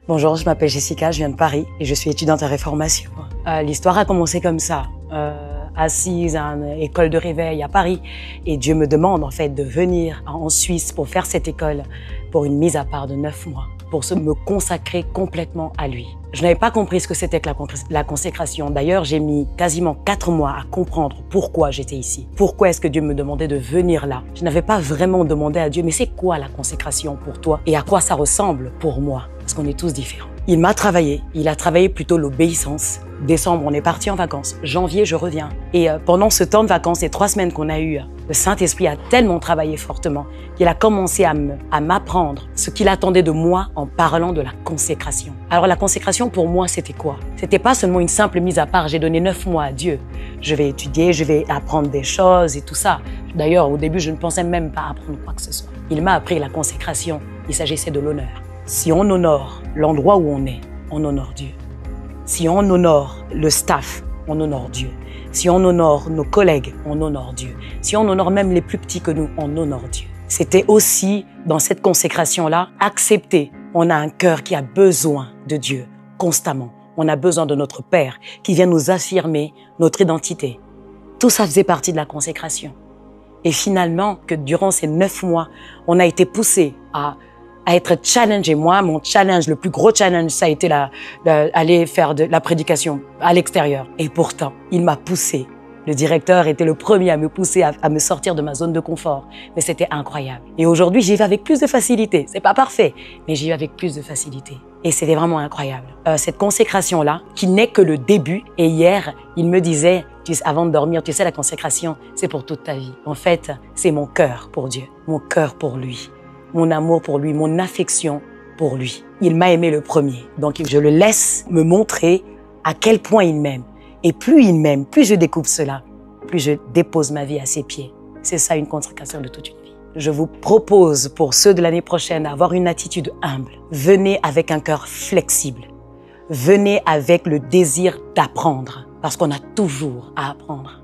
Bonjour, je m'appelle Jessica, je viens de Paris et je suis étudiante en réformation. L'histoire a commencé comme ça, assise à une école de réveil à Paris, et Dieu me demande en fait de venir en Suisse pour faire cette école pour une mise à part de 9 mois, pour me consacrer complètement à lui. Je n'avais pas compris ce que c'était que la consécration. D'ailleurs, j'ai mis quasiment 4 mois à comprendre pourquoi j'étais ici. Pourquoi est-ce que Dieu me demandait de venir là? Je n'avais pas vraiment demandé à Dieu, mais c'est quoi la consécration pour toi? Et à quoi ça ressemble pour moi? Parce qu'on est tous différents. Il m'a travaillé. Il a travaillé plutôt l'obéissance. Décembre, on est parti en vacances. Janvier, je reviens. Et pendant ce temps de vacances, ces 3 semaines qu'on a eues, le Saint-Esprit a tellement travaillé fortement qu'il a commencé à m'apprendre ce qu'il attendait de moi en parlant de la consécration. Alors la consécration, pour moi, c'était quoi? C'était pas seulement une simple mise à part. J'ai donné 9 mois à Dieu. Je vais étudier, je vais apprendre des choses et tout ça. D'ailleurs, au début, je ne pensais même pas apprendre quoi que ce soit. Il m'a appris la consécration. Il s'agissait de l'honneur. Si on honore l'endroit où on honore Dieu. Si on honore le staff, on honore Dieu. Si on honore nos collègues, on honore Dieu. Si on honore même les plus petits que nous, on honore Dieu. C'était aussi, dans cette consécration-là, accepter. On a un cœur qui a besoin de Dieu constamment. On a besoin de notre Père qui vient nous affirmer notre identité. Tout ça faisait partie de la consécration. Et finalement, que durant ces 9 mois, on a été poussé à être challengé. Moi, mon challenge, le plus gros challenge, ça a été aller faire de la prédication à l'extérieur. Et pourtant, il m'a poussé. Le directeur était le premier à me pousser à me sortir de ma zone de confort. Mais c'était incroyable. Et aujourd'hui, j'y vais avec plus de facilité. C'est pas parfait, mais j'y vais avec plus de facilité. Et c'était vraiment incroyable. Cette consécration-là, qui n'est que le début. Et hier, il me disait, avant de dormir, tu sais, la consécration, c'est pour toute ta vie. En fait, c'est mon cœur pour Dieu, mon cœur pour lui. Mon amour pour lui, mon affection pour lui. Il m'a aimé le premier. Donc, je le laisse me montrer à quel point il m'aime. Et plus il m'aime, plus je découvre cela, plus je dépose ma vie à ses pieds. C'est ça une consécration de toute une vie. Je vous propose pour ceux de l'année prochaine d'avoir une attitude humble. Venez avec un cœur flexible. Venez avec le désir d'apprendre, parce qu'on a toujours à apprendre.